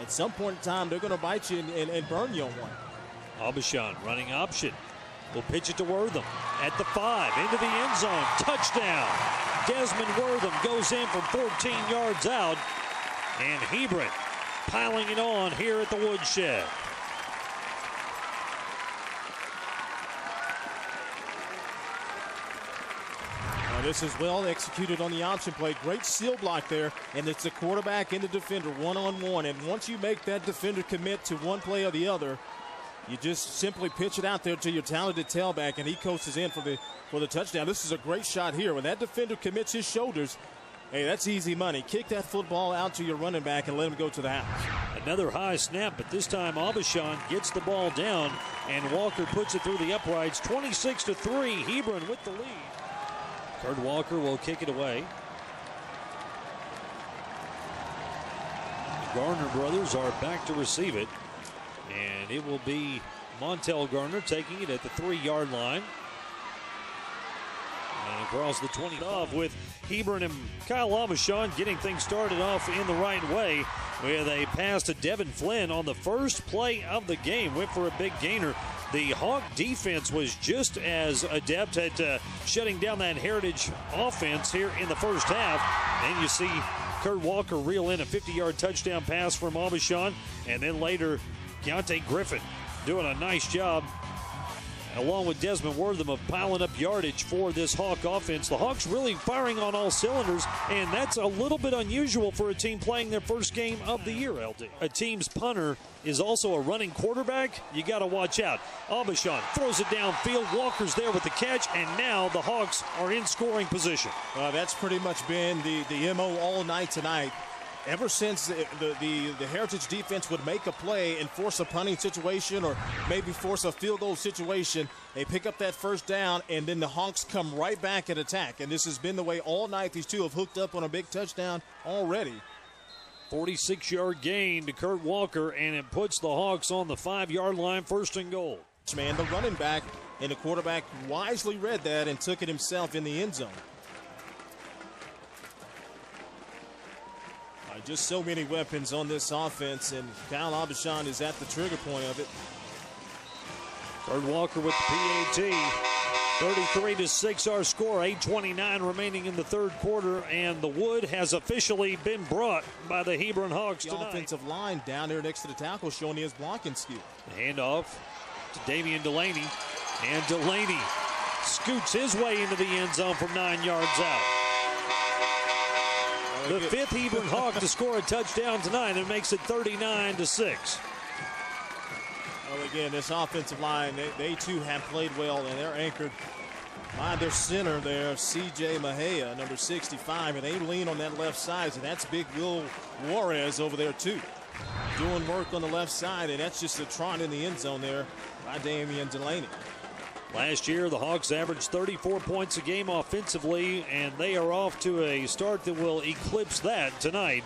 at some point in time, they're going to bite you and burn you on one. Aubuchon running option. Will pitch it to Wortham at the 5, into the end zone. Touchdown. Desmond Wortham goes in from 14 yards out. And Hebron piling it on here at the Woodshed. This is well executed on the option play. Great seal block there, and it's the quarterback and the defender one-on-one. And once you make that defender commit to one play or the other, you just simply pitch it out there to your talented tailback, and he coasts in for the touchdown. This is a great shot here. When that defender commits his shoulders, hey, that's easy money. Kick that football out to your running back and let him go to the house. Another high snap, but this time Aubuchon gets the ball down, and Walker puts it through the uprights. 26-3, Hebron with the lead. Kurt Walker will kick it away. The Garner brothers are back to receive it. And it will be Montel Garner taking it at the 3-yard line. And across the 20 off with Hebron and Kyle Aubuchon getting things started off in the right way with a pass to Devin Flynn on the first play of the game. Went for a big gainer. The Hawk defense was just as adept at shutting down that Heritage offense here in the first half. And you see Kurt Walker reel in a 50-yard touchdown pass from Aubuchon. And then later, Keontae Griffin doing a nice job, along with Desmond Wortham, of piling up yardage for this Hawk offense. The Hawks really firing on all cylinders, and that's a little bit unusual for a team playing their first game of the year, LD. A team's punter is also a running quarterback. You got to watch out. Aubuchon throws it downfield. Walker's there with the catch, and now the Hawks are in scoring position. That's pretty much been the MO all night tonight. Ever since the Heritage defense would make a play and force a punting situation or maybe force a field goal situation, they pick up that first down, and then the Hawks come right back and attack. And this has been the way all night. These two have hooked up on a big touchdown already. 46-yard gain to Kurt Walker, and it puts the Hawks on the 5-yard line, 1st and goal. Man, the running back and the quarterback wisely read that and took it himself in the end zone. Just so many weapons on this offense, and Kyle Aubuchon is at the trigger point of it. Kurt Walker with the PAT. 33-6 our score. 8:29 remaining in the third quarter, and the wood has officially been brought by the Hebron Hawks tonight. The offensive line down there next to the tackle showing his blocking skill. The handoff to Damian Delaney, and Delaney scoots his way into the end zone from 9 yards out. The 5th Hebron Hawk to score a touchdown tonight, and makes it 39-6. Well, again, this offensive line, they too have played well, and they're anchored by their center there, C.J. Mejia, number 65, and they lean on that left side, and that's big Will Juarez over there too, doing work on the left side, and that's just a trot in the end zone there by Damian Delaney. Last year, the Hawks averaged 34 points a game offensively, and they are off to a start that will eclipse that tonight,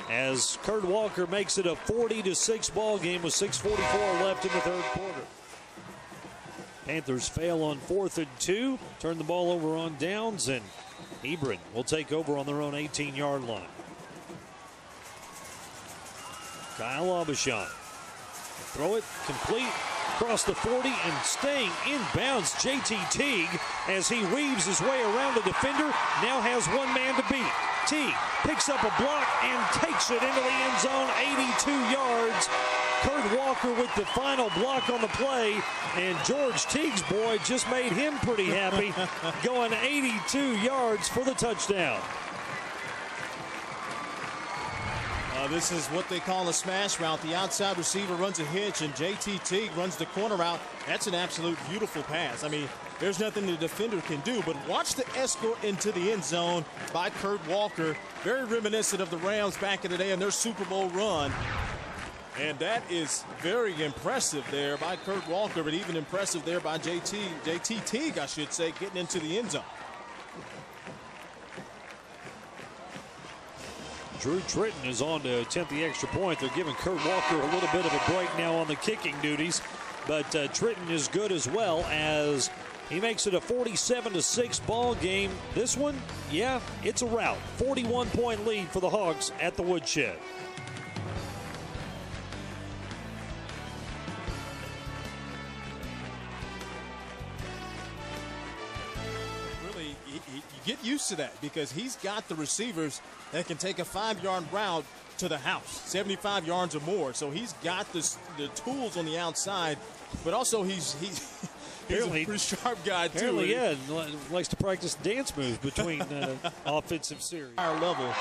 as Kurt Walker makes it a 40-6 ball game with 6:44 left in the third quarter. Panthers fail on 4th and 2, turn the ball over on downs, and Hebron will take over on their own 18-yard line. Kyle Aubuchon. Throw it complete across the 40 and staying in bounds. J.T. Teague, as he weaves his way around the defender, now has one man to beat. Teague picks up a block and takes it into the end zone, 82 yards. Kurt Walker with the final block on the play, and George Teague's boy just made him pretty happy, going 82 yards for the touchdown. This is what they call a smash route. The outside receiver runs a hitch, and J.T. Teague runs the corner route. That's an absolute beautiful pass. I mean, there's nothing the defender can do, but watch the escort into the end zone by Kurt Walker. Very reminiscent of the Rams back in the day in their Super Bowl run. And that is very impressive there by Kurt Walker, but even impressive there by J.T. Teague, I should say, getting into the end zone. Drew Tritton is on to attempt the extra point. They're giving Kurt Walker a little bit of a break now on the kicking duties. But Tritton is good as well, as he makes it a 47-6 ball game. This one, yeah, it's a rout. 41-point lead for the Hawks at the Woodshed. get used to that because he's got the receivers that can take a 5-yard route to the house, 75 yards or more. So he's got the tools on the outside, but also he's a pretty sharp guy too. Apparently, yeah, likes to practice dance moves between offensive series. Higher level.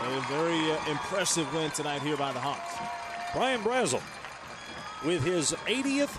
A very impressive win tonight here by the Hawks. Brian Brazel with his 80th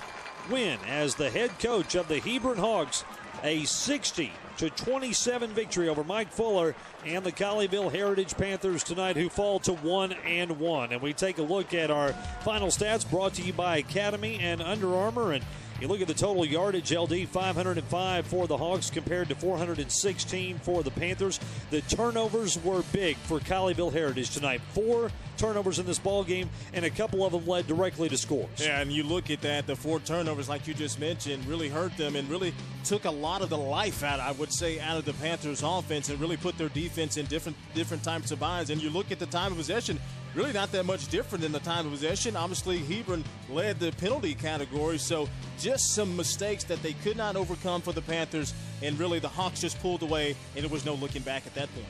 win as the head coach of the Hebron Hawks, a 60-27 victory over Mike Fuller and the Colleyville Heritage Panthers tonight, who fall to 1-1. And we take a look at our final stats brought to you by Academy and Under Armour. And you look at the total yardage, LD, 505 for the Hawks compared to 416 for the Panthers. The turnovers were big for Colleyville Heritage tonight. 4 turnovers in this ball game, and a couple of them led directly to scores. Yeah, and you look at that, the 4 turnovers, like you just mentioned, really hurt them and really took a lot of the life out, I would say, out of the Panthers' offense and really put their defense in different types of binds. And you look at the time of possession, really not that much different than the time of possession. Obviously, Hebron led the penalty category, so just some mistakes that they could not overcome for the Panthers, and really the Hawks just pulled away, and there was no looking back at that point.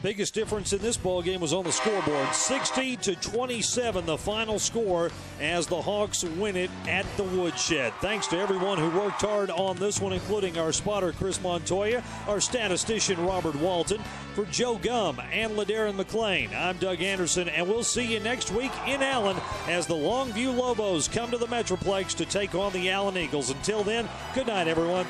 Biggest difference in this ball game was on the scoreboard. 60-27, the final score, as the Hawks win it at the Woodshed. Thanks to everyone who worked hard on this one, including our spotter Chris Montoya, our statistician Robert Walton. For Joe Gum and LaDarren McClain, I'm Doug Anderson, and we'll see you next week in Allen as the Longview Lobos come to the Metroplex to take on the Allen Eagles. Until then, good night, everyone.